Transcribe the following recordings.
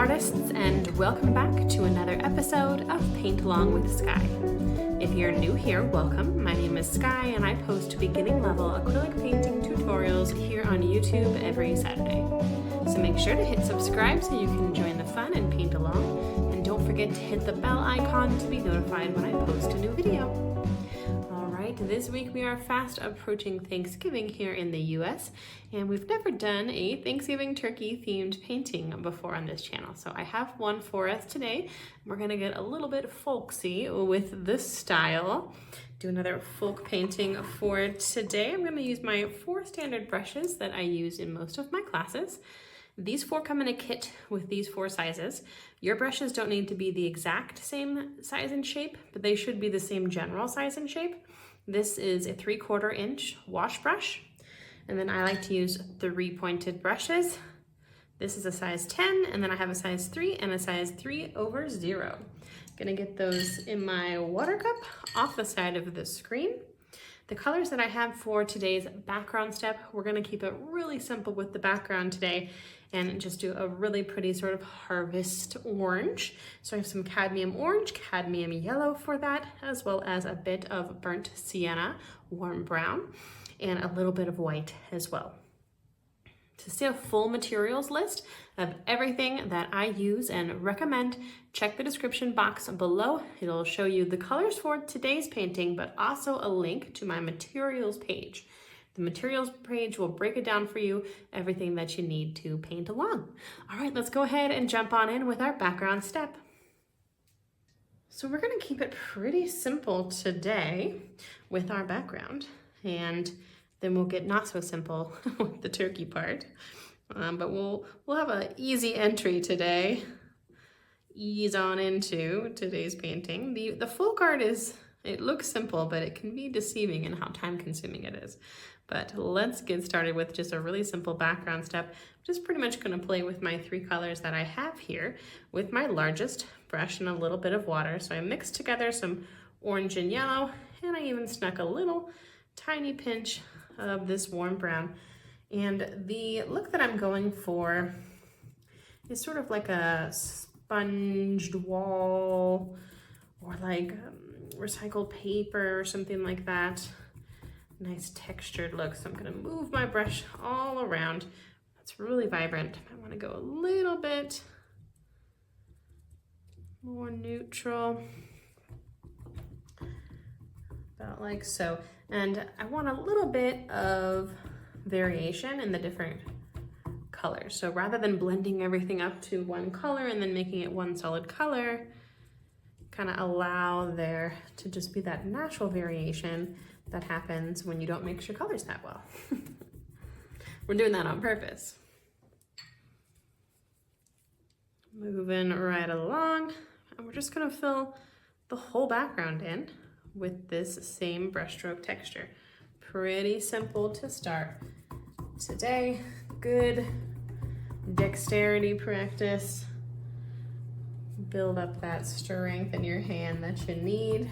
artists, and welcome back to another episode of Paint Along with Sky. If you're new here, welcome. My name is Sky and I post beginning level acrylic painting tutorials here on YouTube every Saturday. So make sure to hit subscribe so you can join the fun and paint along, and don't forget to hit the bell icon to be notified when I post a new video. This week we are fast approaching Thanksgiving here in the US, and we've never done a Thanksgiving turkey themed painting before on this channel. So I have one for us today. We're gonna get a little bit folksy with this style. Do another folk painting for today. I'm gonna use my 4 standard brushes that I use in most of my classes. These 4 come in a kit with these 4 sizes. Your brushes don't need to be the exact same size and shape, but they should be the same general size and shape. This is a 3/4 inch wash brush, and then I like to use 3 pointed brushes. This is a size 10, and then I have a size 3 and a size 3/0. Gonna get those in my water cup off the side of the screen. The colors that I have for today's background step, we're gonna keep it really simple with the background today and just do a really pretty sort of harvest orange. So I have some cadmium orange, cadmium yellow for that, as well as a bit of burnt sienna, warm brown, and a little bit of white as well. To see a full materials list of everything that I use and recommend, check the description box below. It'll show you the colors for today's painting, but also a link to my materials page. The materials page will break it down for you, everything that you need to paint along. All right, let's go ahead and jump on in with our background step. So we're gonna keep it pretty simple today with our background, and then we'll get not so simple with the turkey part. But we'll have an easy entry today. Ease on into today's painting. The folk art it looks simple, but it can be deceiving in how time consuming it is. But let's get started with just a really simple background step. I'm just pretty much gonna play with my 3 colors that I have here with my largest brush and a little bit of water. So I mixed together some orange and yellow, and I even snuck a little tiny pinch of this warm brown. And the look that I'm going for is sort of like a sponged wall, or like recycled paper or something like that. Nice textured look. So I'm gonna move my brush all around. That's really vibrant. I wanna go a little bit more neutral, about like so. And I want a little bit of variation in the different colors. So rather than blending everything up to one color and then making it one solid color, kind of allow there to just be that natural variation that happens when you don't mix your colors that well. We're doing that on purpose. Moving right along, and we're just gonna fill the whole background in with this same brushstroke texture. Pretty simple to start today. Good dexterity practice. Build up that strength in your hand that you need.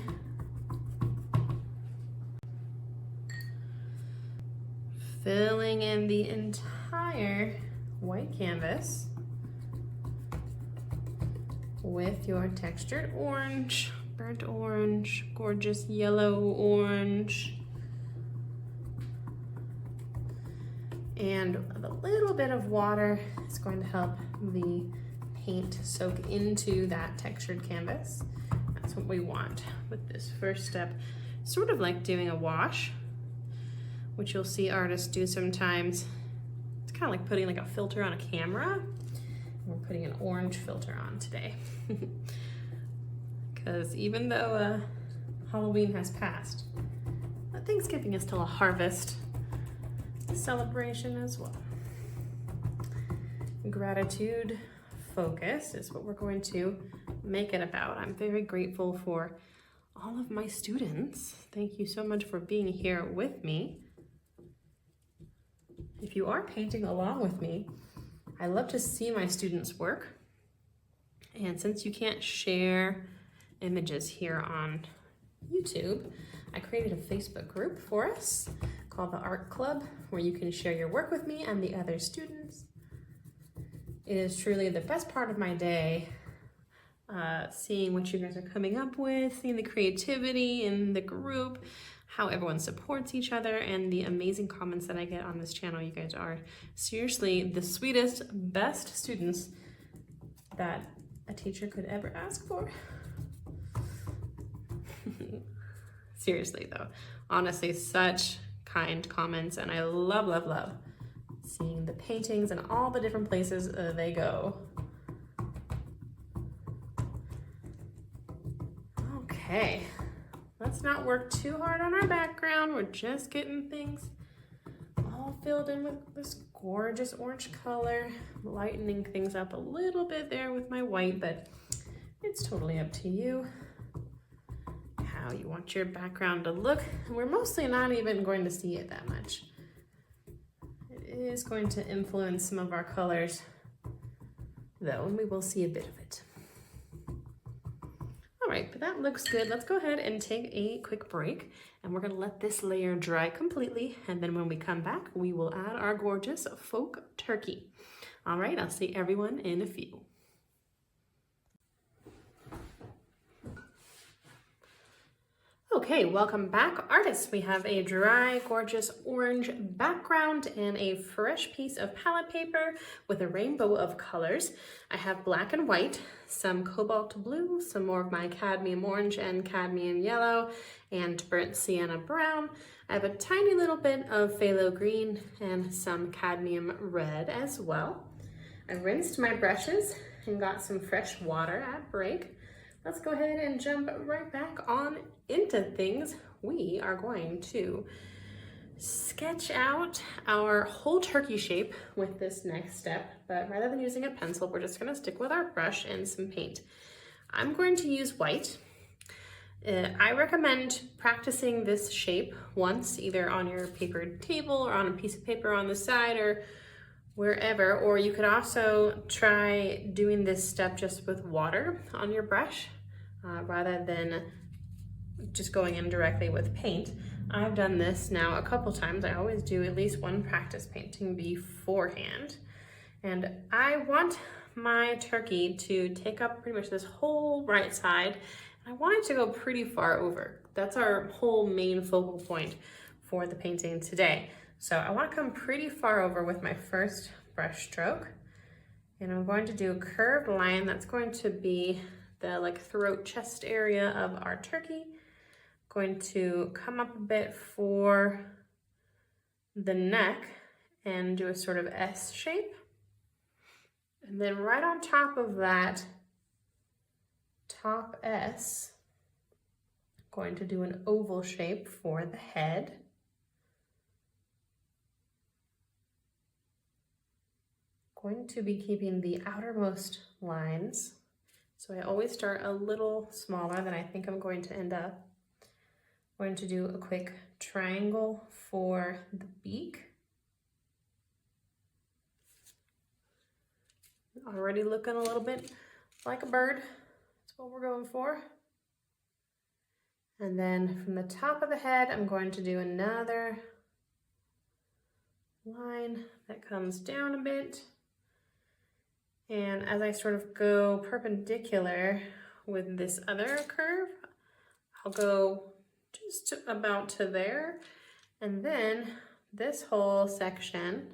Filling in the entire white canvas with your textured orange, burnt orange, gorgeous yellow orange, and a little bit of water is going to help the paint soak into that textured canvas. That's what we want with this first step. Sort of like doing a wash, which you'll see artists do sometimes. It's kind of like putting like a filter on a camera. We're putting an orange filter on today. Because even though Halloween has passed, Thanksgiving is still a harvest celebration as well. Gratitude focus is what we're going to make it about. I'm very grateful for all of my students. Thank you so much for being here with me. If you are painting along with me, I love to see my students' work. And since you can't share images here on YouTube, I created a Facebook group for us called the Art Club, where you can share your work with me and the other students. It is truly the best part of my day, seeing what you guys are coming up with, seeing the creativity in the group, how everyone supports each other, and the amazing comments that I get on this channel. You guys are seriously the sweetest, best students that a teacher could ever ask for. Seriously though, honestly, such kind comments, and I love, love, love seeing the paintings and all the different places they go. Okay, let's not work too hard on our background. We're just getting things all filled in with this gorgeous orange color, lightening things up a little bit there with my white, but it's totally up to you how you want your background to look. We're mostly not even going to see it that much. It is going to influence some of our colors though, and we will see a bit of it. All right, but that looks good. Let's go ahead and take a quick break, and we're gonna let this layer dry completely, and then when we come back, we will add our gorgeous folk turkey. All right, I'll see everyone in a few. Okay, welcome back, artists. We have a dry, gorgeous orange background and a fresh piece of palette paper with a rainbow of colors. I have black and white, some cobalt blue, some more of my cadmium orange and cadmium yellow, and burnt sienna brown. I have a tiny little bit of phthalo green and some cadmium red as well. I rinsed my brushes and got some fresh water at break. Let's go ahead and jump right back on into things. We are going to sketch out our whole turkey shape with this next step, but rather than using a pencil, we're just gonna stick with our brush and some paint. I'm going to use white. I recommend practicing this shape once, either on your papered table or on a piece of paper on the side or wherever, or you could also try doing this step just with water on your brush rather than just going in directly with paint. I've done this now a couple times. I always do at least one practice painting beforehand. And I want my turkey to take up pretty much this whole right side. I want it to go pretty far over. That's our whole main focal point for the painting today. So I want to come pretty far over with my first brush stroke. And I'm going to do a curved line that's going to be the throat chest area of our turkey. Going to come up a bit for the neck and do a sort of S shape. And then right on top of that top S, going to do an oval shape for the head. Going to be keeping the outermost lines. So I always start a little smaller than I think I'm going to end up. I'm going to do a quick triangle for the beak. Already looking a little bit like a bird. That's what we're going for. And then from the top of the head, I'm going to do another line that comes down a bit. And as I sort of go perpendicular with this other curve, I'll go just about to there. And then this whole section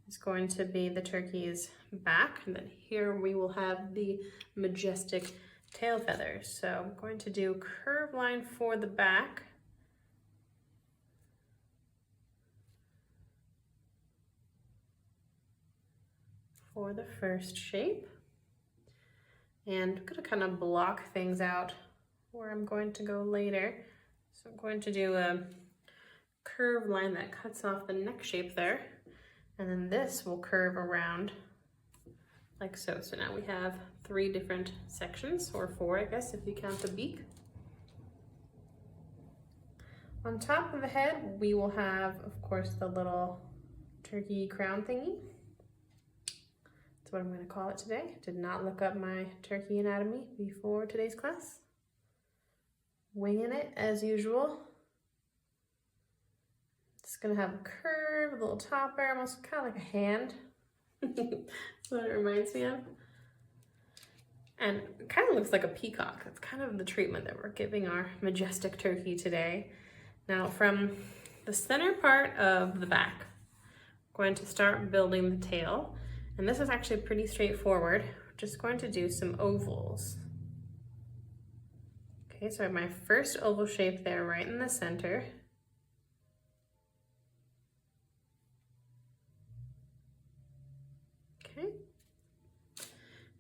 is going to be the turkey's back. And then here we will have the majestic tail feathers. So I'm going to do a curved line for the back. For the first shape, and I'm going to kind of block things out where I'm going to go later. So I'm going to do a curved line that cuts off the neck shape there, and then this will curve around like so. So now we have 3 different sections, or 4 I guess if you count the beak. On top of the head we will have, of course, the little turkey crown thingy. That's what I'm going to call it today. Did not look up my turkey anatomy before today's class. Winging it as usual. It's going to have a curve, a little topper, almost kind of like a hand. That's what it reminds me of. And it kind of looks like a peacock. That's kind of the treatment that we're giving our majestic turkey today. Now from the center part of the back, we're going to start building the tail. And this is actually pretty straightforward. We're just going to do some ovals. Okay, so I have my first oval shape there right in the center. Okay.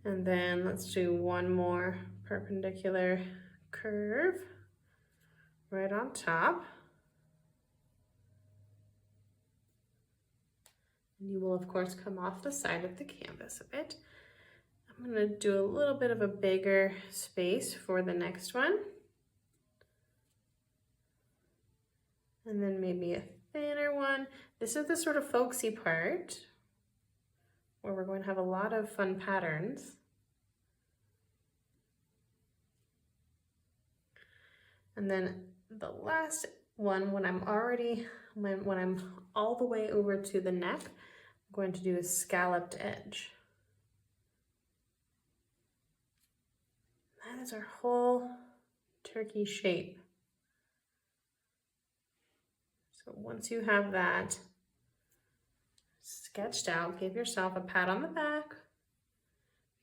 And then let's do one more perpendicular curve right on top. And you will of course come off the side of the canvas a bit. I'm going to do a little bit of a bigger space for the next one. And then maybe a thinner one. This is the sort of folksy part where we're going to have a lot of fun patterns. And then the last one, when I'm all the way over to the neck, I'm going to do a scalloped edge. That is our whole turkey shape. So once you have that sketched out, give yourself a pat on the back,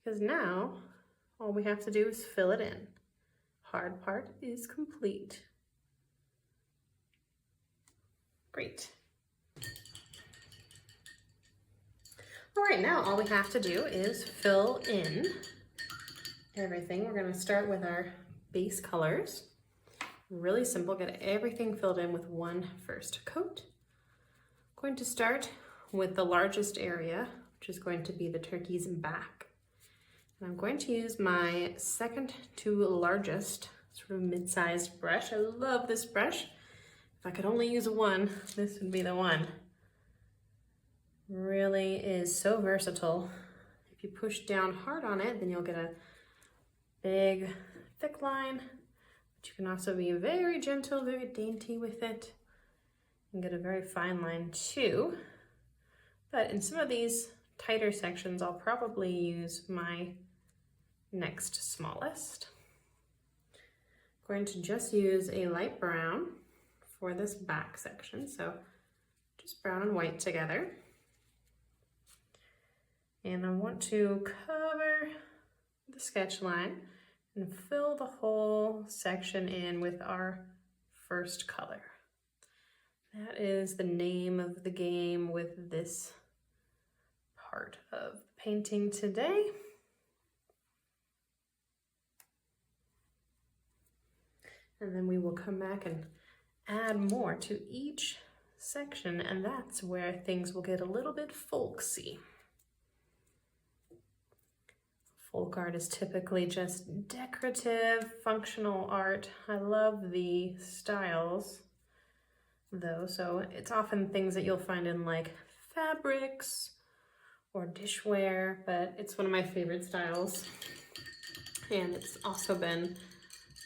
because now all we have to do is fill it in. Hard part is complete. Great. All right, now all we have to do is fill in everything. We're going to start with our base colors. Really simple, get everything filled in with one first coat. I'm going to start with the largest area, which is going to be the turkey's back. And I'm going to use my second to largest sort of mid-sized brush. I love this brush. If I could only use one, this would be the one. Really is so versatile. If you push down hard on it, then you'll get a big, thick line. But you can also be very gentle, very dainty with it, and get a very fine line too. But in some of these tighter sections, I'll probably use my next smallest. I'm going to just use a light brown for this back section, so just brown and white together. And I want to cover the sketch line and fill the whole section in with our first color. That is the name of the game with this part of the painting today. And then we will come back and add more to each section, and that's where things will get a little bit folksy. Folk art is typically just decorative, functional art. I love the styles though, so it's often things that you'll find in like fabrics or dishware, but it's one of my favorite styles. And it's also been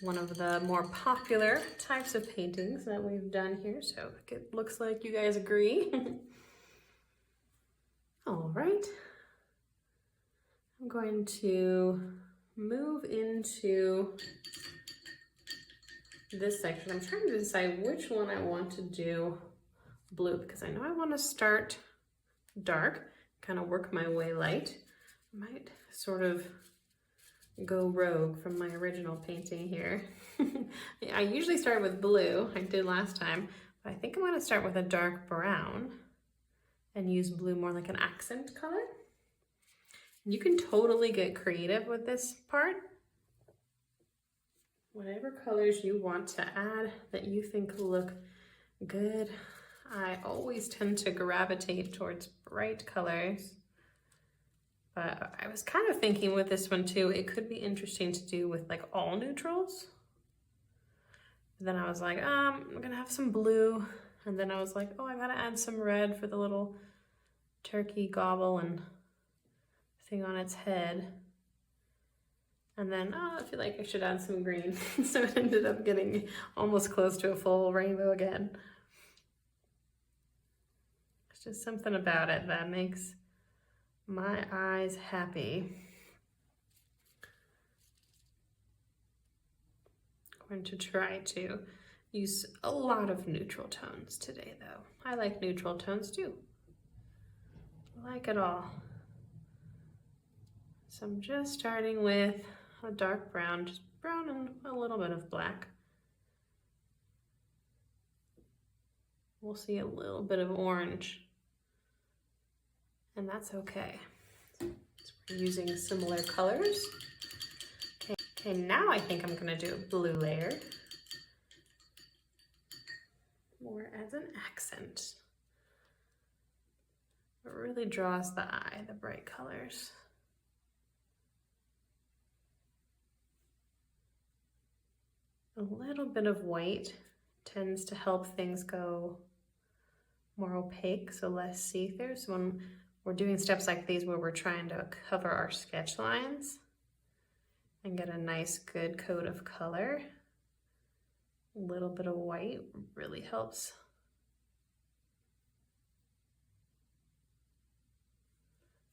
one of the more popular types of paintings that we've done here, so it looks like you guys agree. All right. I'm going to move into this section. I'm trying to decide which one I want to do blue, because I know I want to start dark, kind of work my way light. I might sort of go rogue from my original painting here. I usually start with blue, I did last time, but I think I'm going to start with a dark brown and use blue more like an accent color. You can totally get creative with this part. Whatever colors you want to add that you think look good. I always tend to gravitate towards bright colors. But I was kind of thinking with this one too, it could be interesting to do with like all neutrals. Then I was like, I'm gonna have some blue. And then I was like, oh, I gotta add some red for the little turkey gobble and thing on its head. And then, oh, I feel like I should add some green. So it ended up getting almost close to a full rainbow again. It's just something about it that makes my eyes happy. I'm going to try to use a lot of neutral tones today though. I like neutral tones too. I like it all. So I'm just starting with a dark brown, just brown and a little bit of black. We'll see a little bit of orange, and that's okay. So we're using similar colors. Okay, now I think I'm gonna do a blue layer, more as an accent. It really draws the eye, the bright colors. A little bit of white tends to help things go more opaque, so less see-through. So when we're doing steps like these where we're trying to cover our sketch lines and get a nice good coat of color, a little bit of white really helps.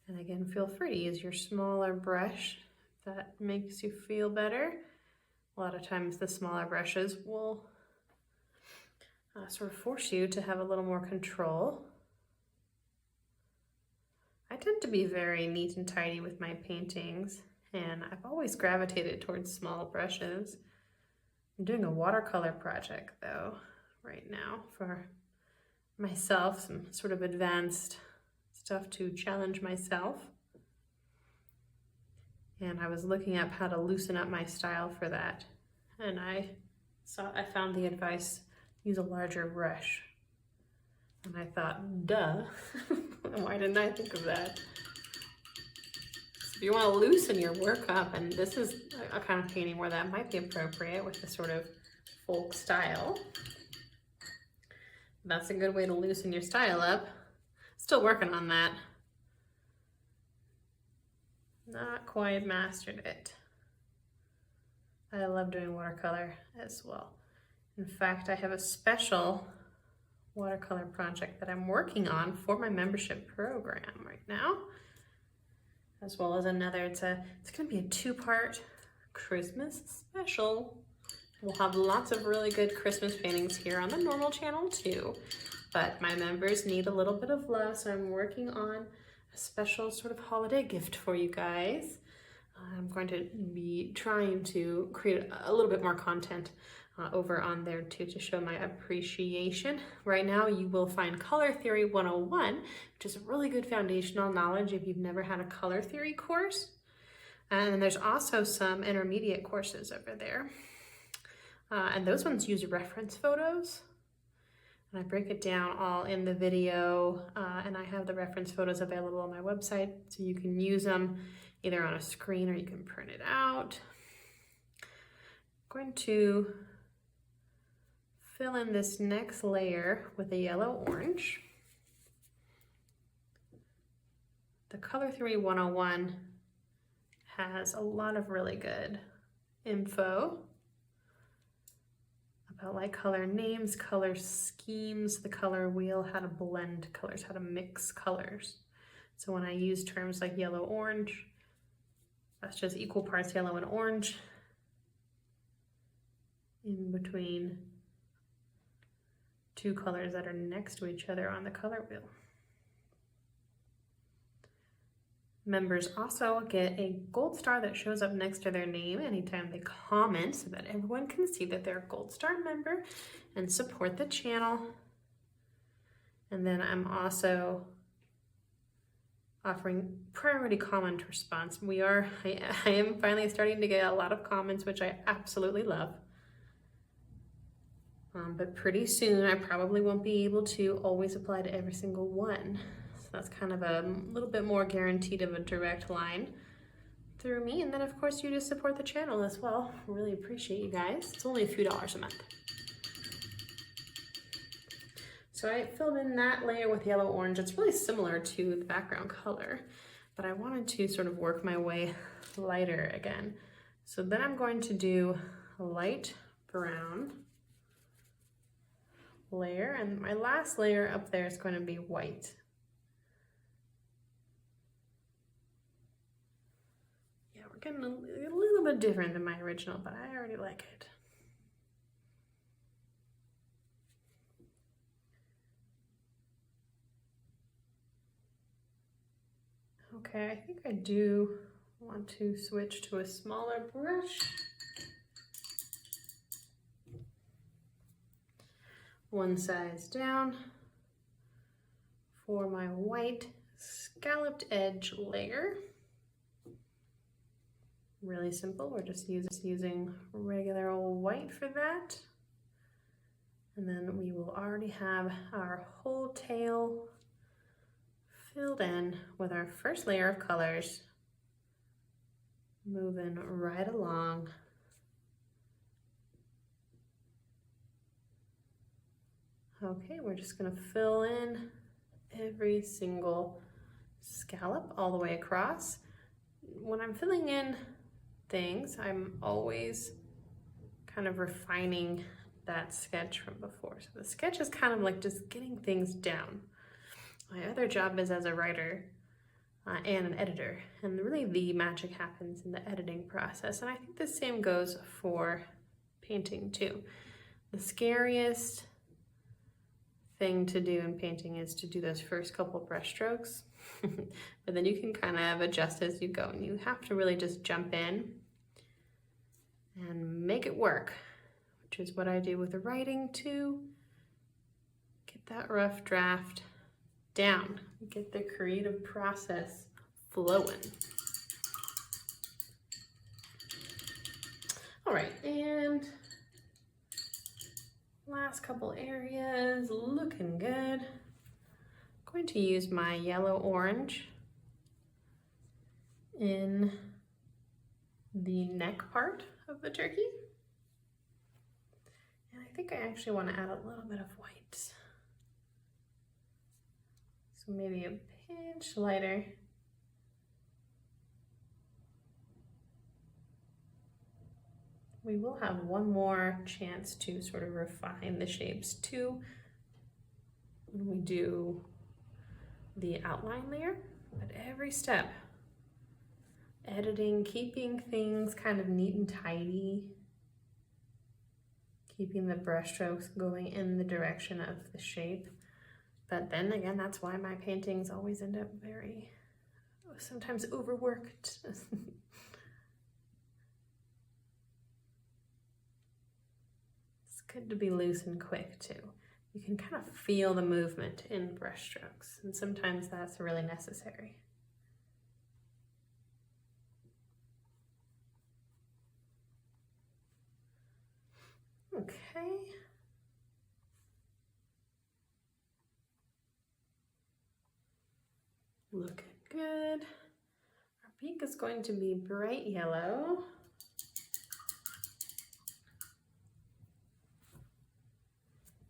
And again, feel free to use your smaller brush if that makes you feel better. A lot of times the smaller brushes will sort of force you to have a little more control. I tend to be very neat and tidy with my paintings, and I've always gravitated towards small brushes. I'm doing a watercolor project though right now for myself, some sort of advanced stuff to challenge myself. And I was looking up how to loosen up my style for that, and I found the advice, use a larger brush. And I thought, duh, why didn't I think of that? So if you want to loosen your work up, and this is a kind of painting where that might be appropriate with the sort of folk style. That's a good way to loosen your style up. Still working on that. Not quite mastered it. I love doing watercolor as well. In fact, I have a special watercolor project that I'm working on for my membership program right now, as well as another. It's gonna be a 2-part Christmas special. We'll have lots of really good Christmas paintings here on the normal channel too, but my members need a little bit of love, so I'm working on a special sort of holiday gift for you guys. I'm going to be trying to create a little bit more content over on there too, to show my appreciation. Right now you will find Color Theory 101, which is a really good foundational knowledge if you've never had a color theory course. And then there's also some intermediate courses over there. And those ones use reference photos. And I break it down all in the video, and I have the reference photos available on my website, so you can use them either on a screen or you can print it out. I'm going to fill in this next layer with a yellow-orange. The Color Theory 101 has a lot of really good info about like color names, color schemes, the color wheel, how to blend colors, how to mix colors. So when I use terms like yellow-orange, that's just equal parts yellow and orange in between two colors that are next to each other on the color wheel. Members also get a gold star that shows up next to their name anytime they comment, so that everyone can see that they're a gold star member and support the channel. And then I'm also offering priority comment response. I am finally starting to get a lot of comments, which I absolutely love. But pretty soon I probably won't be able to always apply to every single one. So that's kind of a little bit more guaranteed of a direct line through me. And then of course you just support the channel as well. Really appreciate you guys. It's only a few dollars a month. So I filled in that layer with yellow orange. It's really similar to the background color, but I wanted to sort of work my way lighter again. So then I'm going to do a light brown layer, and my last layer up there is going to be white. We're getting a little bit different than my original, but I already like it. Okay, I think I do want to switch to a smaller brush. One size down for my white scalloped edge layer. Really simple, we're just using regular old white for that. And then we will already have our whole tail filled in with our first layer of colors, moving right along. Okay, we're just gonna fill in every single scallop all the way across. When I'm filling in things, I'm always kind of refining that sketch from before. So the sketch is kind of like just getting things down. My other job is as a writer and an editor, and really the magic happens in the editing process. And I think the same goes for painting too. The scariest thing to do in painting is to do those first couple brush strokes, but then you can kind of adjust as you go, and you have to really just jump in and make it work, which is what I do with the writing too. Get that rough draft down, get the creative process flowing. All right, and last couple areas, looking good. I'm going to use my yellow orange in the neck part of the turkey. And I think I actually want to add a little bit of white. So maybe a pinch lighter. We will have one more chance to sort of refine the shapes too when we do the outline layer, but every step, editing, keeping things kind of neat and tidy, keeping the brush strokes going in the direction of the shape. But then again, that's why my paintings always end up very, sometimes overworked. It's good to be loose and quick too. You can kind of feel the movement in brush strokes, and sometimes that's really necessary. Okay. Looking good. Our beak is going to be bright yellow.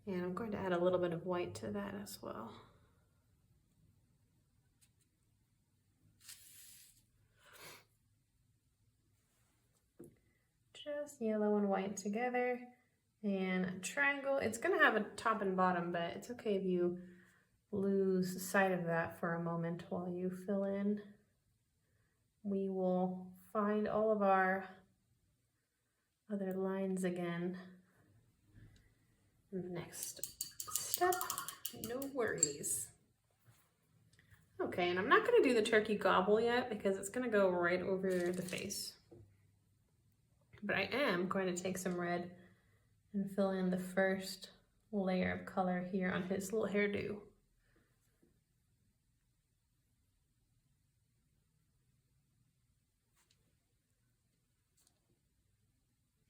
And I'm going to add a little bit of white to that as well. Just yellow and white together. And a triangle. It's going to have a top and bottom, but it's okay if you lose sight of that for a moment while you fill in. We will find all of our other lines again in the next step, no worries. Okay, and I'm not gonna do the turkey gobble yet because it's gonna go right over the face. But I am going to take some red and fill in the first layer of color here on his little hairdo.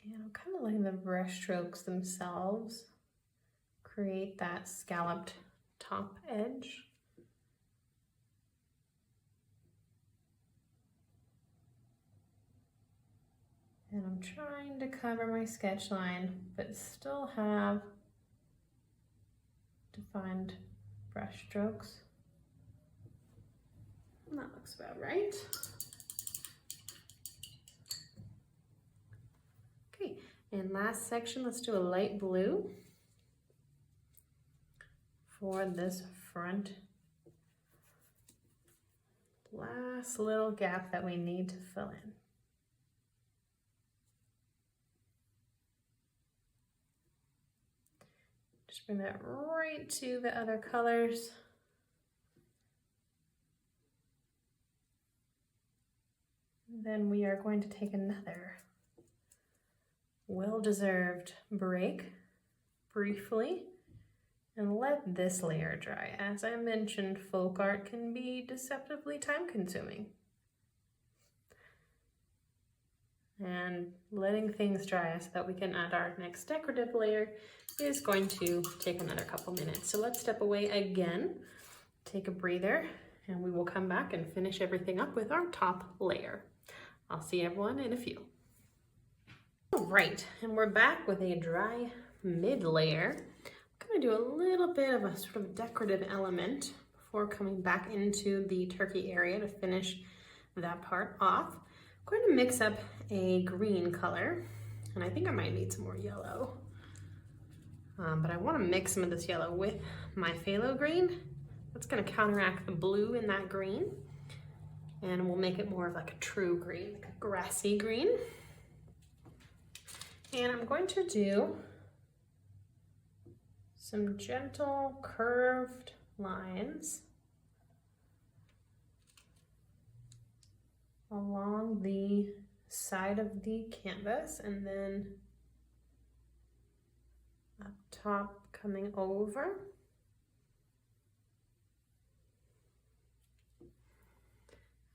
And I'm kind of letting the brush strokes themselves create that scalloped top edge. And I'm trying to cover my sketch line, but still have defined brush strokes. And that looks about right. Okay, and last section, let's do a light blue for this front last little gap that we need to fill in. Just bring that right to the other colors. Then we are going to take another well-deserved break briefly and let this layer dry. As I mentioned, folk art can be deceptively time-consuming. And letting things dry so that we can add our next decorative layer is going to take another couple minutes. So let's step away again, take a breather, and we will come back and finish everything up with our top layer. I'll see everyone in a few. All right, and we're back with a dry mid layer. I'm gonna do a little bit of a sort of decorative element before coming back into the turkey area to finish that part off. I'm going to mix up a green color, and I think I might need some more yellow. But I want to mix some of this yellow with my phthalo green. That's going to counteract the blue in that green, and we'll make it more of like a true green, like a grassy green. And I'm going to do some gentle curved lines along the side of the canvas, and then up top coming over.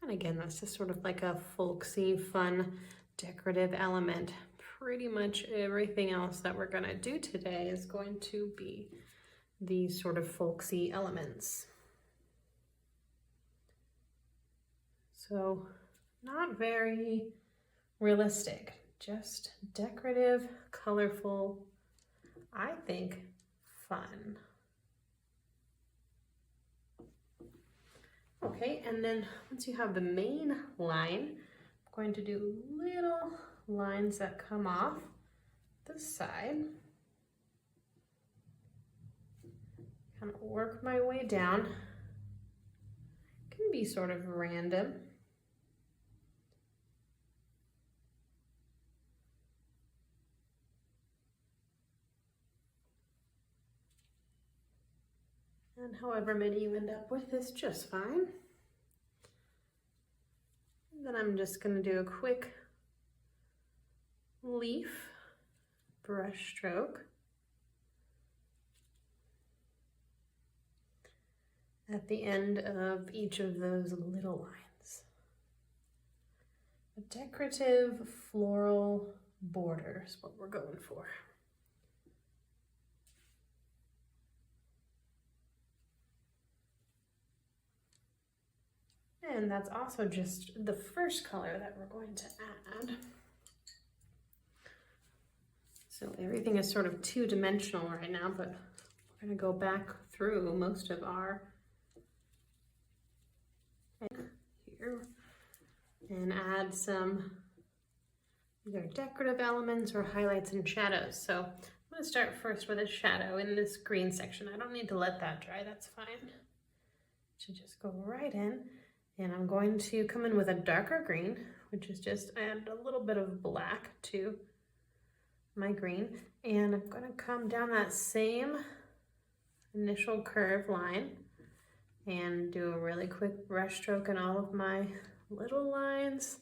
And again, that's just sort of like a folksy, fun, decorative element. Pretty much everything else that we're gonna do today is going to be these sort of folksy elements. So not very realistic, just decorative, colorful, I think fun. Okay, and then once you have the main line, I'm going to do little lines that come off this side. Kind of work my way down. Can be sort of random. And however many you end up with is just fine. And then I'm just going to do a quick leaf brush stroke at the end of each of those little lines. A decorative floral border is what we're going for. And that's also just the first color that we're going to add. So everything is sort of two-dimensional right now, but we're going to go back through most of our here and add some either decorative elements or highlights and shadows. So I'm going to start first with a shadow in this green section. I don't need to let that dry, that's fine. Should just go right in. And I'm going to come in with a darker green, which is just add a little bit of black to my green. And I'm going to come down that same initial curve line and do a really quick brush stroke in all of my little lines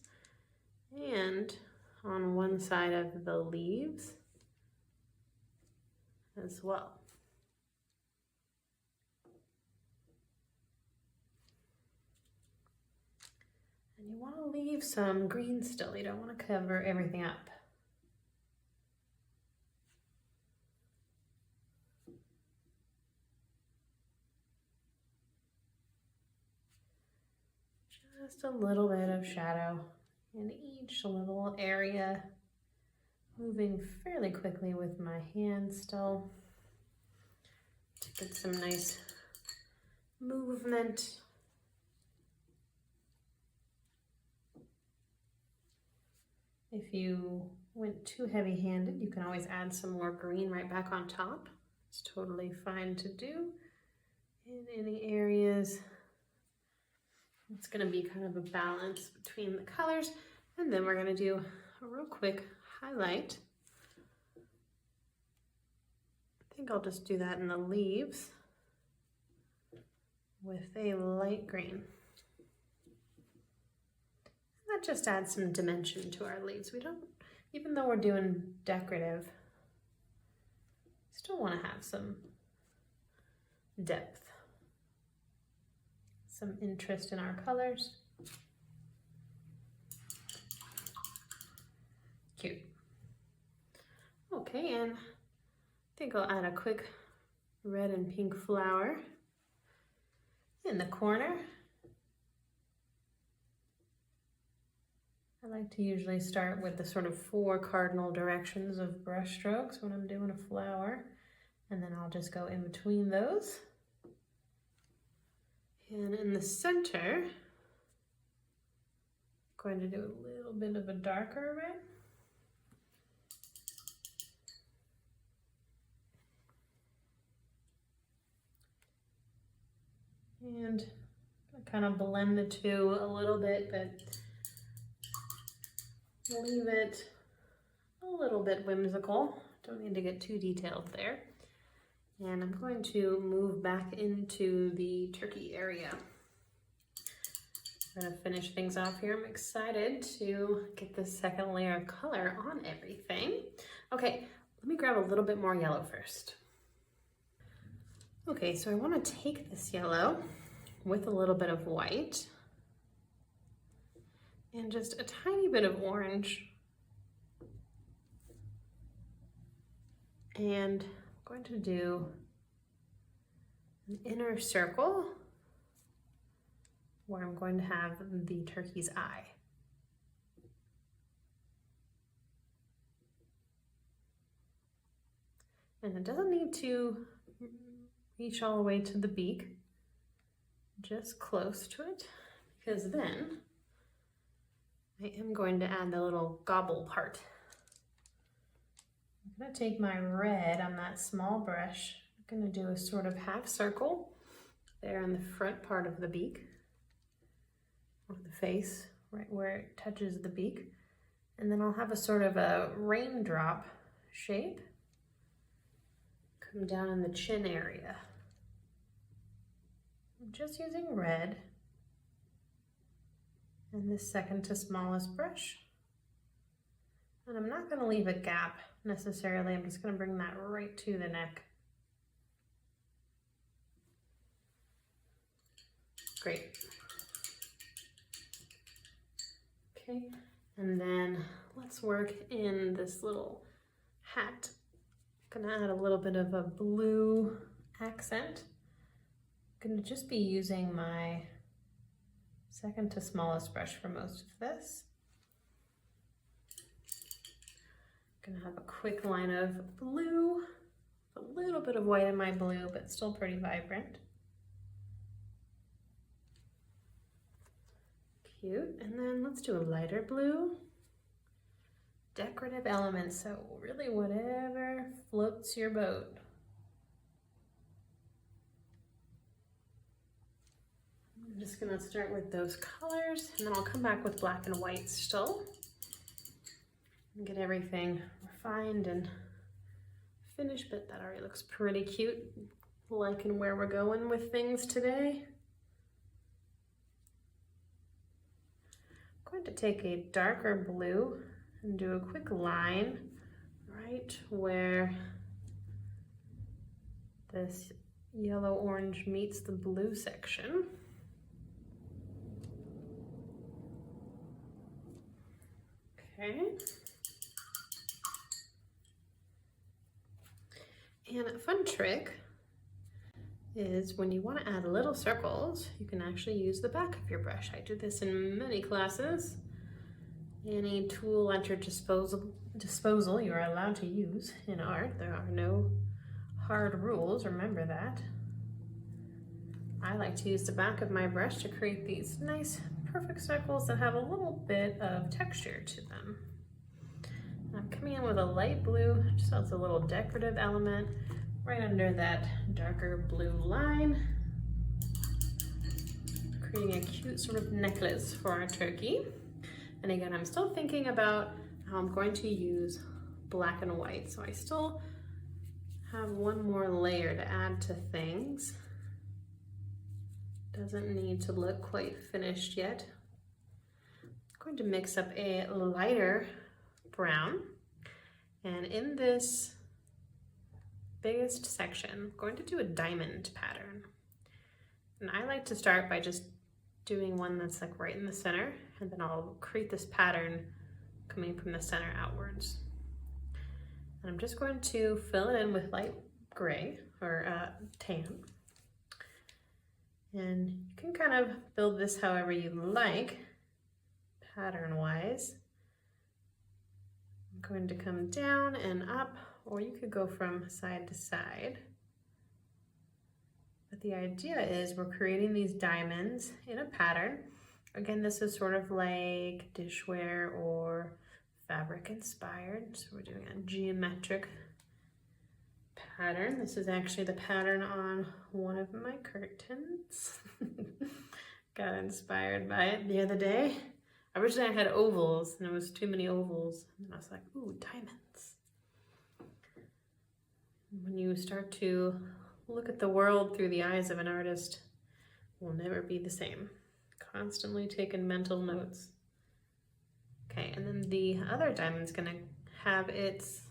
and on one side of the leaves as well. And you want to leave some green still. You don't want to cover everything up. Just a little bit of shadow in each little area. Moving fairly quickly with my hand still to get some nice movement. If you went too heavy-handed, you can always add some more green right back on top. It's totally fine to do in any areas. It's going to be kind of a balance between the colors. And then we're going to do a real quick highlight think I'll just do that in the leaves with a light green. That just adds some dimension to our leaves. We don't, even though we're doing decorative, still want to have some depth, some interest in our colors. Cute. Okay, and I think I'll add a quick red and pink flower in the corner. I like to usually start with the sort of 4 cardinal directions of brush strokes when I'm doing a flower, and then I'll just go in between those. And in the center, I'm going to do a little bit of a darker red. And kind of blend the two a little bit, but leave it a little bit whimsical. Don't need to get too detailed there. And I'm going to move back into the turkey area. I'm gonna finish things off here. I'm excited to get the second layer of color on everything. Okay, let me grab a little bit more yellow first. Okay, so I want to take this yellow with a little bit of white and just a tiny bit of orange. And I'm going to do an inner circle where I'm going to have the turkey's eye. And it doesn't need to reach all the way to the beak, just close to it, because then I am going to add the little gobble part. I'm going to take my red on that small brush. I'm going to do a sort of half circle there in the front part of the beak, or the face, right where it touches the beak. And then I'll have a sort of a raindrop shape come down in the chin area. I'm just using red and this second to smallest brush. And I'm not going to leave a gap necessarily. I'm just going to bring that right to the neck. Great. Okay, and then let's work in this little hat. I'm gonna add a little bit of a blue accent. I'm gonna just be using my second to smallest brush for most of this. I'm gonna have a quick line of blue, a little bit of white in my blue, but still pretty vibrant. Cute, and then let's do a lighter blue. Decorative elements, so really whatever floats your boat. I'm just gonna start with those colors, and then I'll come back with black and white still. And get everything refined and finished, but that already looks pretty cute. Liking where we're going with things today. I'm going to take a darker blue and do a quick line right where this yellow orange meets the blue section. Okay. And a fun trick is when you want to add little circles, you can actually use the back of your brush. I do this in many classes. Any tool at your disposal you are allowed to use in art. There are no hard rules, remember that. I like to use the back of my brush to create these nice perfect circles that have a little bit of texture to them. And I'm coming in with a light blue, just so it's a little decorative element right under that darker blue line, creating a cute sort of necklace for our turkey. And again, I'm still thinking about how I'm going to use black and white. So I still have one more layer to add to things. Doesn't need to look quite finished yet. I'm going to mix up a lighter brown, and in this biggest section, I'm going to do a diamond pattern. And I like to start by just doing one that's like right in the center, and then I'll create this pattern coming from the center outwards. And I'm just going to fill it in with light gray or tan. And you can kind of build this however you like, pattern-wise. I'm going to come down and up, or you could go from side to side. But the idea is we're creating these diamonds in a pattern. Again, this is sort of like dishware or fabric inspired. So we're doing a geometric pattern. This is actually the pattern on one of my curtains. Got inspired by it the other day. Originally I had ovals and it was too many ovals. And I was like, ooh, diamonds. When you start to look at the world through the eyes of an artist, it will never be the same. Constantly taking mental notes. Okay, and then the other diamond's gonna have its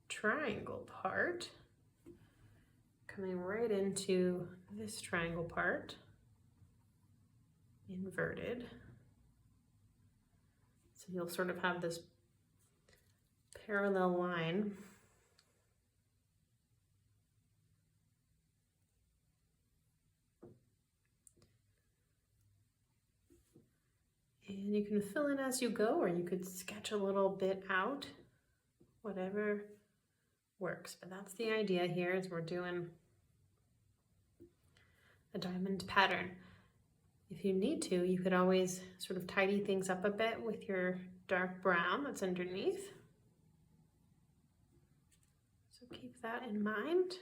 triangle part coming right into this triangle part, inverted. So you'll sort of have this parallel line. And you can fill in as you go, or you could sketch a little bit out, whatever works. But that's the idea here, is we're doing a diamond pattern. If you need to, you could always sort of tidy things up a bit with your dark brown that's underneath. So keep that in mind.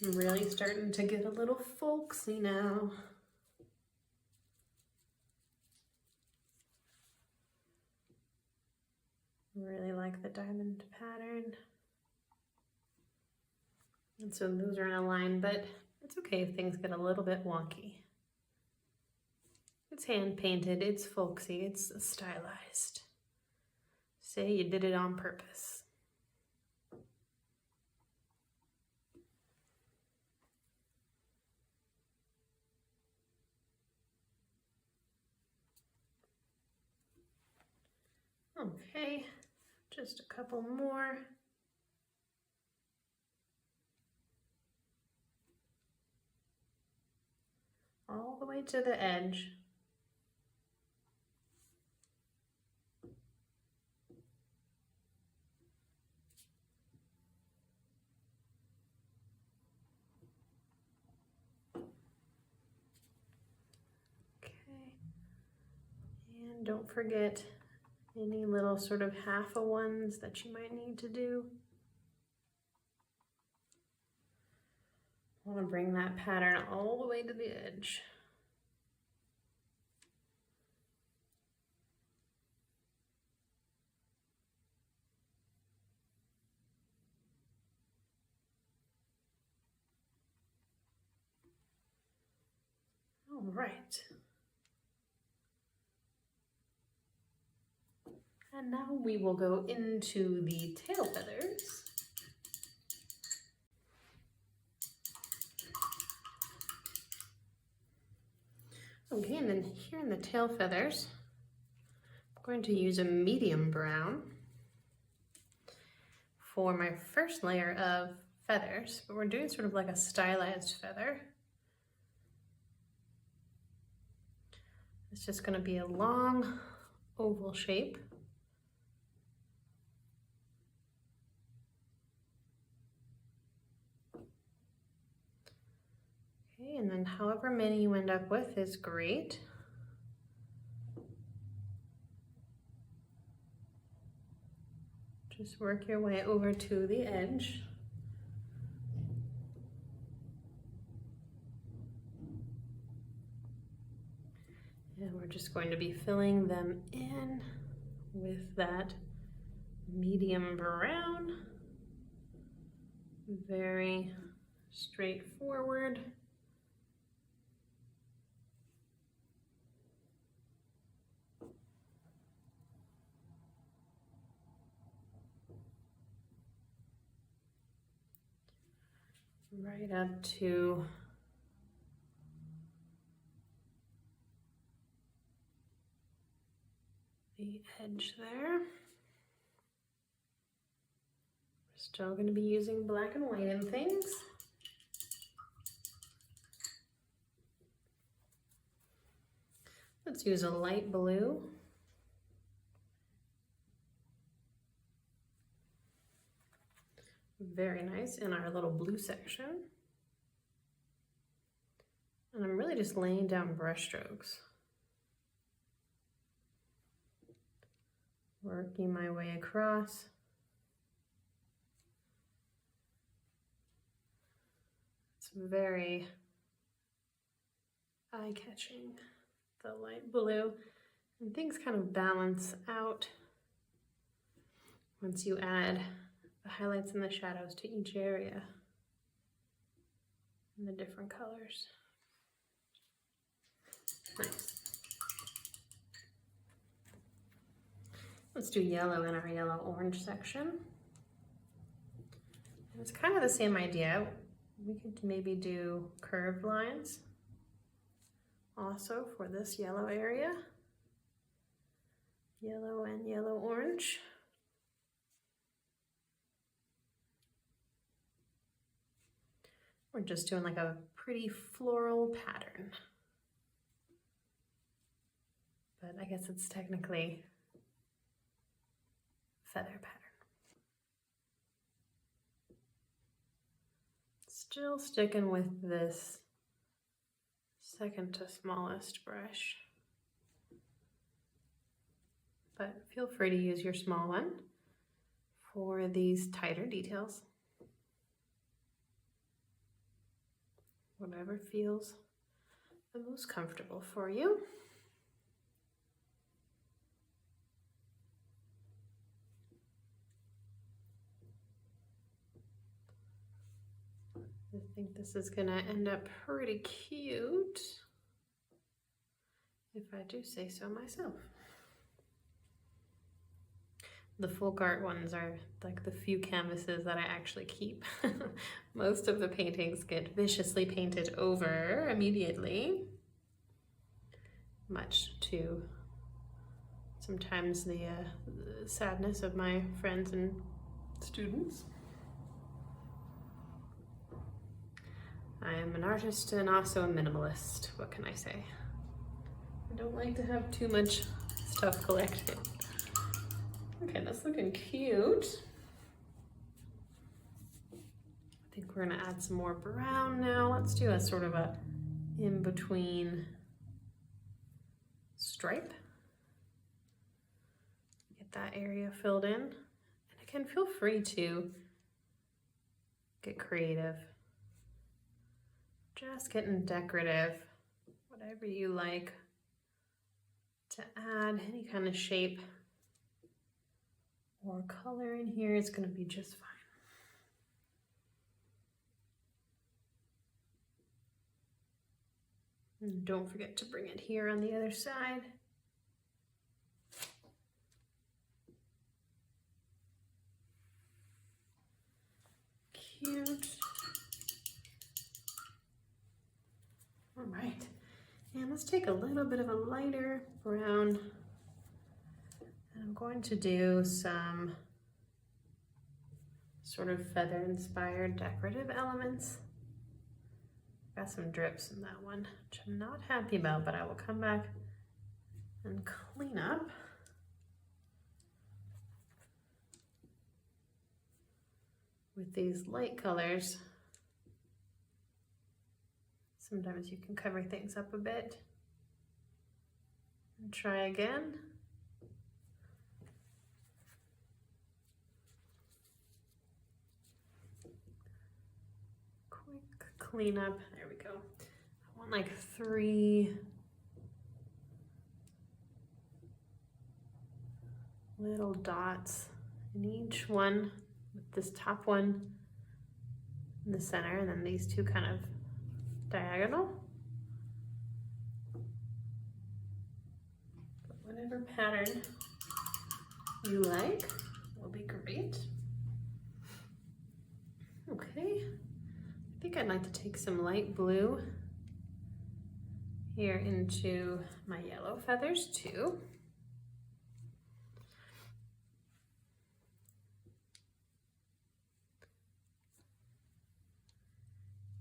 I'm really starting to get a little folksy now. Really like the diamond pattern. And so those are in a line, but it's okay if things get a little bit wonky. It's hand painted, it's folksy, it's stylized. Say you did it on purpose. Okay, just a couple more. All the way to the edge. Okay, and don't forget any little sort of half-a ones that you might need to do. I want to bring that pattern all the way to the edge. All right. And now we will go into the tail feathers. Okay, and then here in the tail feathers, I'm going to use a medium brown for my first layer of feathers, but we're doing sort of like a stylized feather. It's just going to be a long oval shape. Okay, and then however many you end up with is great. Just work your way over to the edge. And we're just going to be filling them in with that medium brown. Very straightforward. Right up to the edge there. We're still going to be using black and white in things. Let's use a light blue. Very nice in our little blue section. And I'm really just laying down brush strokes. Working my way across. It's very eye-catching, the light blue. And things kind of balance out once you add the highlights and the shadows to each area and the different colors. Nice. Let's do yellow in our yellow-orange section. And it's kind of the same idea. We could maybe do curved lines also for this yellow area. Yellow and yellow-orange. We're just doing like a pretty floral pattern. But I guess it's technically feather pattern. Still sticking with this second to smallest brush. But feel free to use your small one for these tighter details. Whatever feels the most comfortable for you. I think this is gonna end up pretty cute, if I do say so myself. The folk art ones are like the few canvases that I actually keep. Most of the paintings get viciously painted over immediately, much to sometimes the sadness of my friends and students. I am an artist and also a minimalist. What can I say? I don't like to have too much stuff collected. Okay, that's looking cute. I think we're gonna add some more brown now. Let's do a sort of a in-between stripe. Get that area filled in. And again, feel free to get creative. Just getting decorative, whatever you like to add, any kind of shape or color in here is going to be just fine. And don't forget to bring it here on the other side. Cute. All right, and let's take a little bit of a lighter brown. And I'm going to do some sort of feather-inspired decorative elements. Got some drips in that one, which I'm not happy about, but I will come back and clean up. With these light colors, sometimes you can cover things up a bit. And try again. Quick cleanup. There we go. I want like 3 little dots in each one, with this top one in the center, and then these two kind of diagonal. Whatever pattern you like will be great. Okay, I think I'd like to take some light blue here into my yellow feathers too.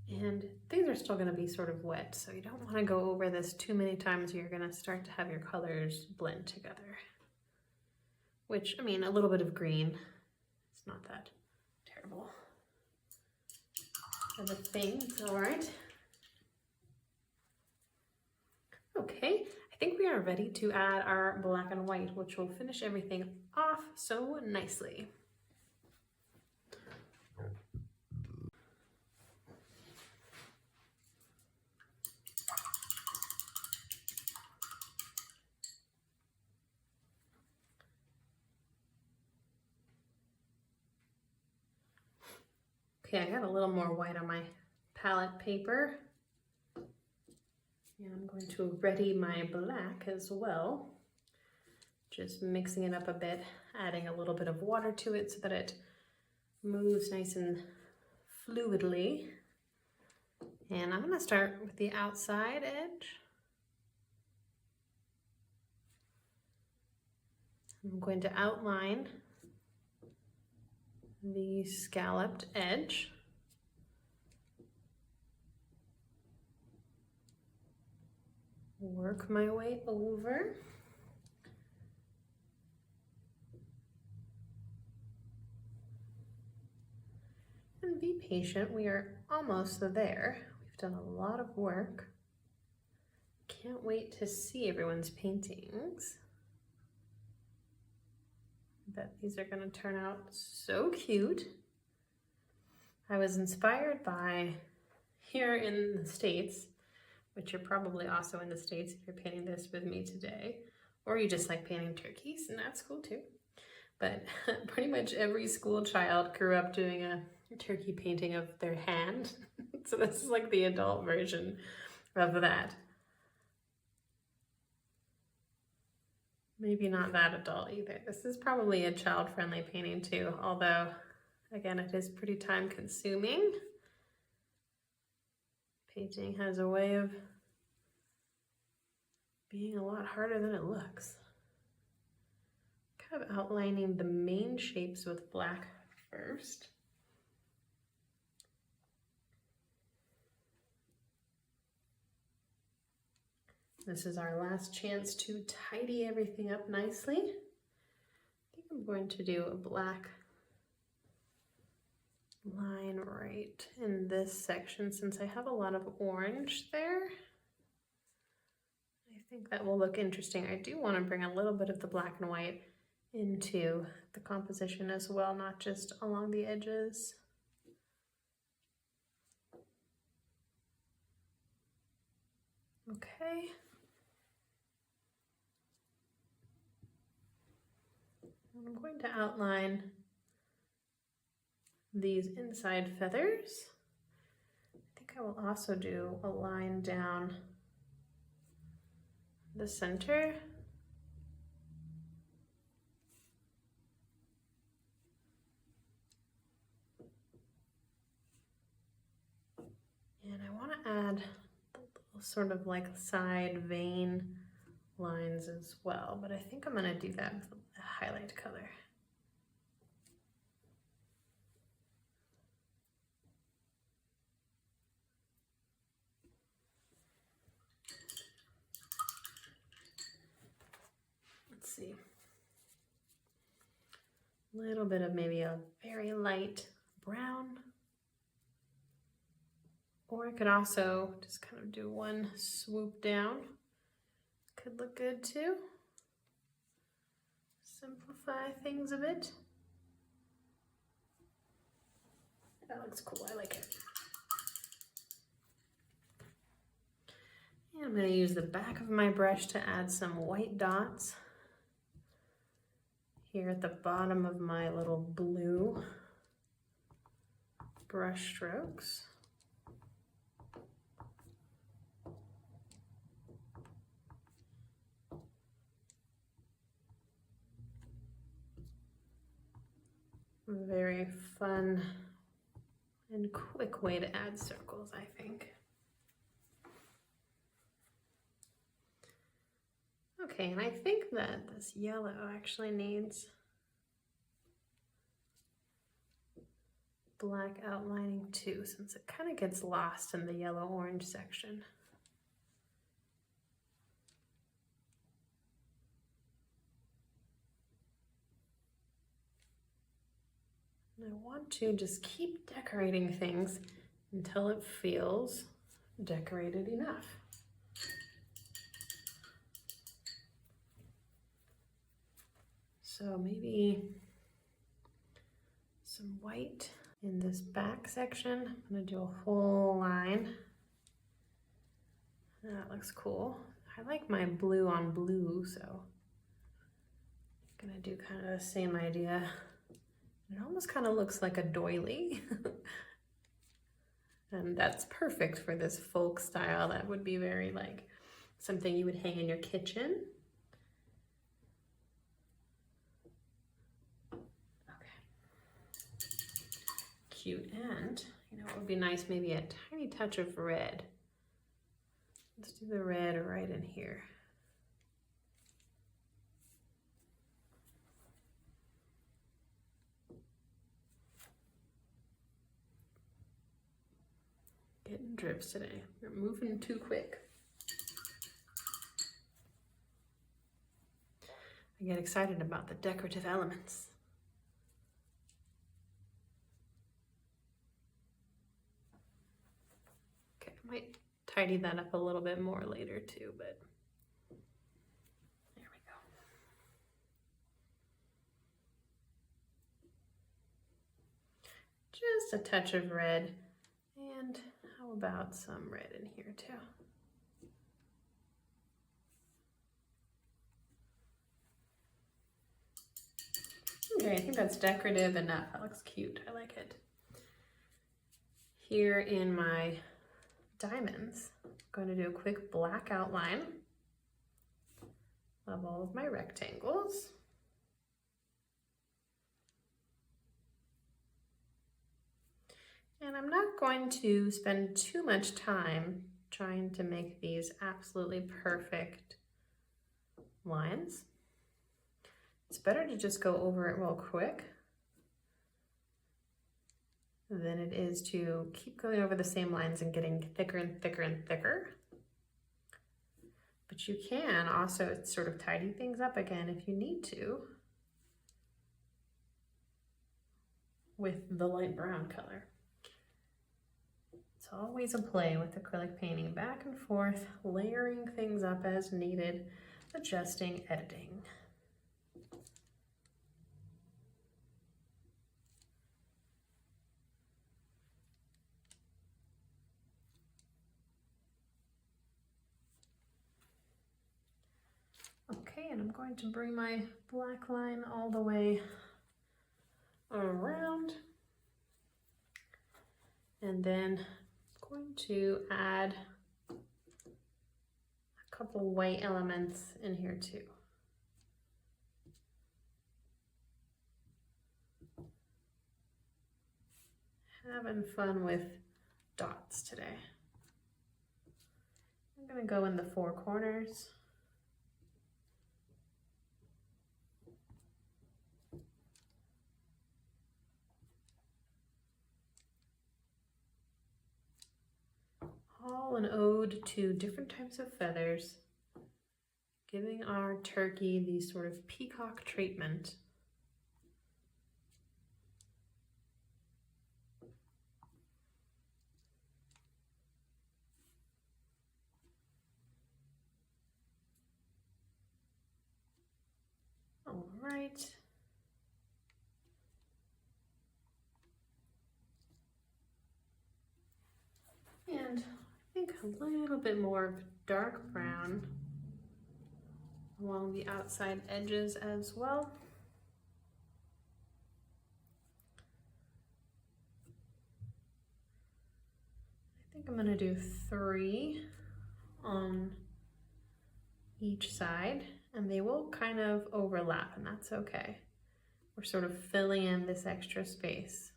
And things are still going to be sort of wet, so you don't want to go over this too many times or you're going to start to have your colors blend together. Which, I mean, a little bit of green, it's not that terrible. Other things, all right. Okay, I think we are ready to add our black and white, which will finish everything off so nicely. Okay, I got a little more white on my palette paper. And I'm going to ready my black as well. Just mixing it up a bit, adding a little bit of water to it so that it moves nice and fluidly. And I'm gonna start with the outside edge. I'm going to outline the scalloped edge. Work my way over. And be patient, we are almost there. We've done a lot of work. Can't wait to see everyone's paintings. I bet these are gonna turn out so cute. I was inspired by, here in the States, which you're probably also in the States if you're painting this with me today, or you just like painting turkeys, and that's cool too. But pretty much every school child grew up doing a turkey painting of their hand. So this is like the adult version of that. Maybe not that adult either. This is probably a child-friendly painting too, although again, it is pretty time consuming. Painting has a way of being a lot harder than it looks. Kind of outlining the main shapes with black first. This is our last chance to tidy everything up nicely. I think I'm going to do a black line right in this section since I have a lot of orange there. I think that will look interesting. I do want to bring a little bit of the black and white into the composition as well, not just along the edges. Okay. I'm going to outline these inside feathers. I think I will also do a line down the center. And I want to add sort of like side vein lines as well, but I think I'm going to do that with a highlight color. Let's see. A little bit of maybe a very light brown. Or I could also just kind of do one swoop down. Could look good too. Simplify things a bit. That looks cool, I like it. And I'm going to use the back of my brush to add some white dots here at the bottom of my little blue brush strokes. Very fun and quick way to add circles, I think. Okay, and I think that this yellow actually needs black outlining too, since it kind of gets lost in the yellow-orange section. And I want to just keep decorating things until it feels decorated enough. So maybe some white in this back section. I'm gonna do a whole line. That looks cool. I like my blue on blue, so I'm gonna do kind of the same idea. It almost kind of looks like a doily. And that's perfect for this folk style. That would be very like something you would hang in your kitchen. Okay. Cute. And you know, it would be nice, maybe a tiny touch of red. Let's do the red right in here. Getting drips today. We're moving too quick. I get excited about the decorative elements. Okay, I might tidy that up a little bit more later too, but there we go. Just a touch of red, and how about some red in here too? Okay, I think that's decorative enough. That looks cute. I like it. Here in my diamonds, I'm going to do a quick black outline of all of my rectangles. And I'm not going to spend too much time trying to make these absolutely perfect lines. It's better to just go over it real quick than it is to keep going over the same lines and getting thicker and thicker and thicker. But you can also sort of tidy things up again if you need to with the light brown color. It's always a play with acrylic painting, back and forth, layering things up as needed, adjusting, editing. Okay, and I'm going to bring my black line all the way around. And then I'm going to add a couple white elements in here too. Having fun with dots today. I'm going to go in the four corners. All an ode to different types of feathers, giving our turkey the sort of peacock treatment. All right. And I think a little bit more of dark brown along the outside edges as well. think I'm gonna do 3 on each side, and they will kind of overlap, and that's okay. We're sort of filling in this extra space.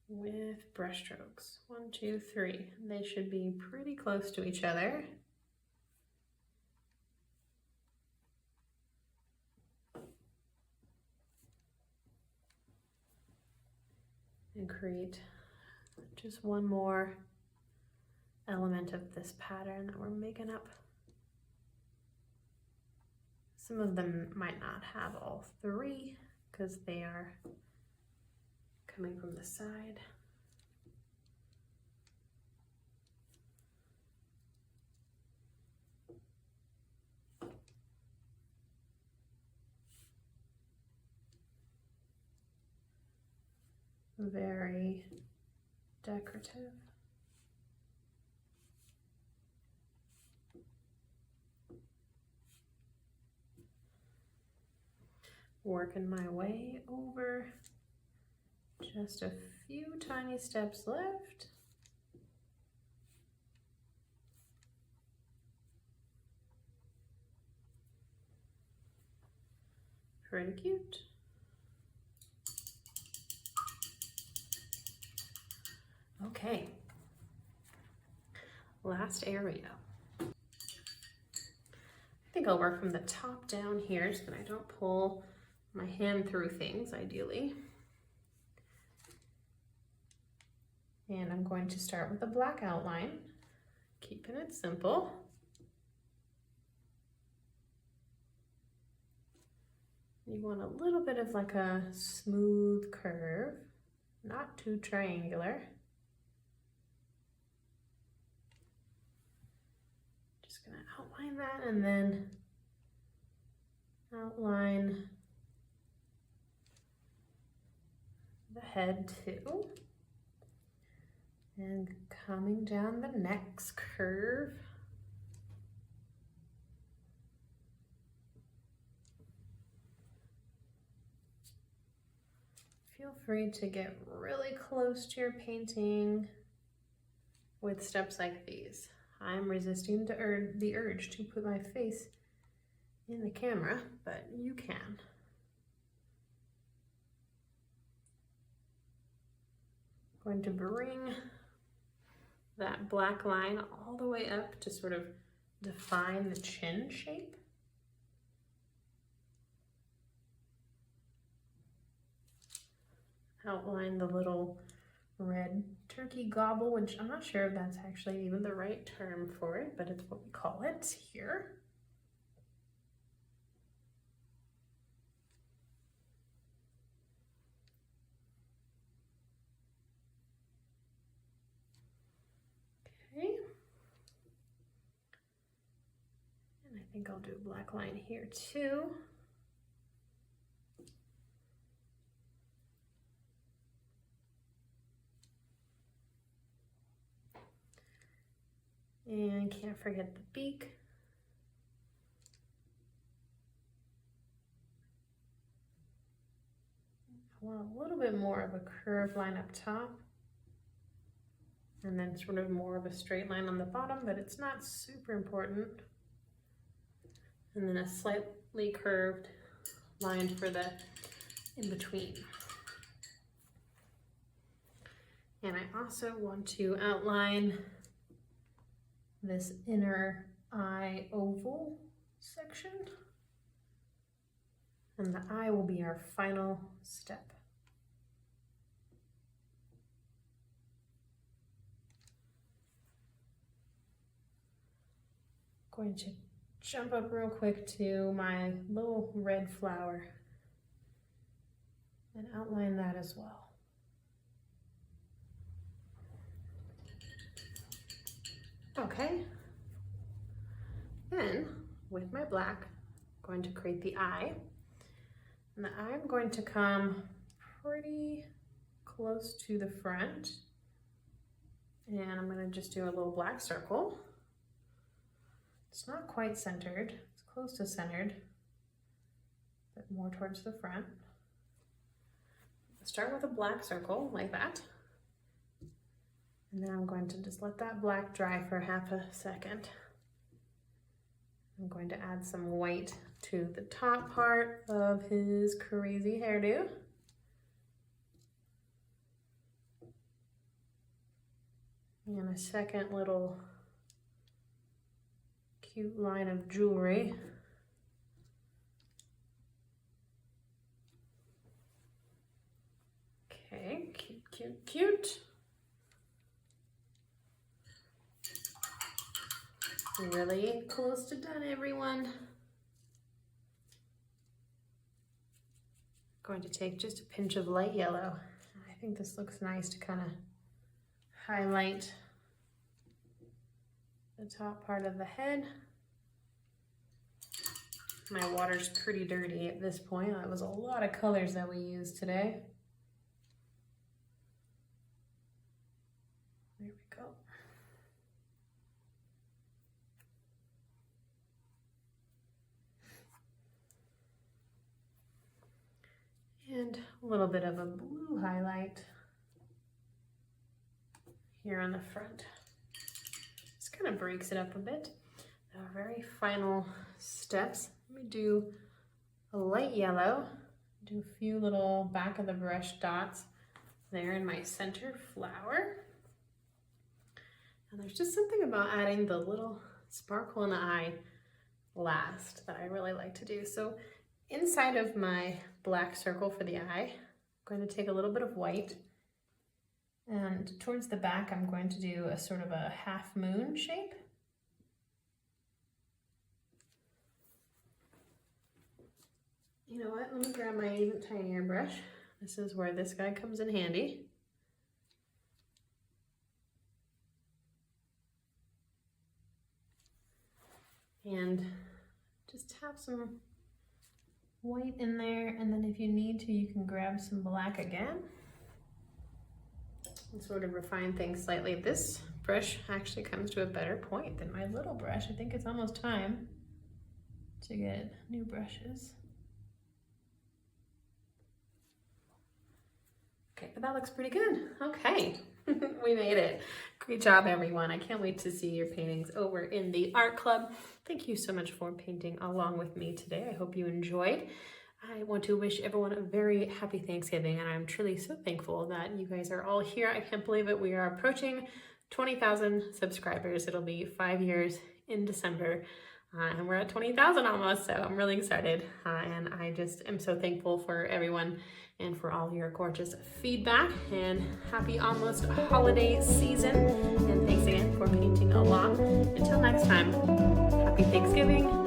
With brush strokes. 1, 2, 3. They should be pretty close to each other. And create just one more element of this pattern that we're making up. Some of them might not have all 3 because they are coming from the side. Very decorative. Working my way over. Just a few tiny steps left. Pretty cute. Okay, last area. I think I'll work from the top down here so that I don't pull my hand through things, ideally. And I'm going to start with a black outline, keeping it simple. You want a little bit of like a smooth curve, not too triangular. Just gonna outline that and then outline the head too. And coming down the next curve. Feel free to get really close to your painting with steps like these. I'm resisting the urge to put my face in the camera, but you can. Going to bring that black line all the way up to sort of define the chin shape. Outline the little red turkey gobble, which I'm not sure if that's actually even the right term for it, but it's what we call it here. Okay. And I think I'll do a black line here too. And can't forget the beak. I want a little bit more of a curved line up top, and then sort of more of a straight line on the bottom, but it's not super important. And then a slightly curved line for the in between. And I also want to outline this inner eye oval section. And the eye will be our final step. Going to jump up real quick to my little red flower and outline that as well. Okay, then with my black, I'm going to create the eye. And the eye, I'm going to come pretty close to the front. And I'm going to just do a little black circle. It's not quite centered, it's close to centered, but more towards the front. Start with a black circle like that. And then I'm going to just let that black dry for half a second. I'm going to add some white to the top part of his crazy hairdo. And a second little cute line of jewelry. Okay, cute, cute, cute. Really close to done, everyone. Going to take just a pinch of light yellow. I think this looks nice to kind of highlight the top part of the head. My water's pretty dirty at this point. That was a lot of colors that we used today. There we go. And a little bit of a blue highlight here on the front. This kind of breaks it up a bit. The very final steps. Let me do a light yellow. Do a few little back of the brush dots there in my center flower. And there's just something about adding the little sparkle in the eye last that I really like to do. So inside of my black circle for the eye, I'm going to take a little bit of white, and towards the back I'm going to do a sort of a half moon shape. You know what, let me grab my even tinier brush. This is where this guy comes in handy. And just have some white in there, and then if you need to, you can grab some black again and sort of refine things slightly. This brush actually comes to a better point than my little brush. I think it's almost time to get new brushes. Okay, but that looks pretty good. Okay, we made it. Great job, everyone. I can't wait to see your paintings over in the art club. Thank you so much for painting along with me today. I hope you enjoyed. I want to wish everyone a very happy Thanksgiving, and I'm truly so thankful that you guys are all here. I can't believe it. We are approaching 20,000 subscribers. It'll be 5 years in December, and we're at 20,000 almost, so I'm really excited. And I just am so thankful for everyone and for all your gorgeous feedback, and happy almost holiday season. And thanks again for painting along. Until next time, happy Thanksgiving.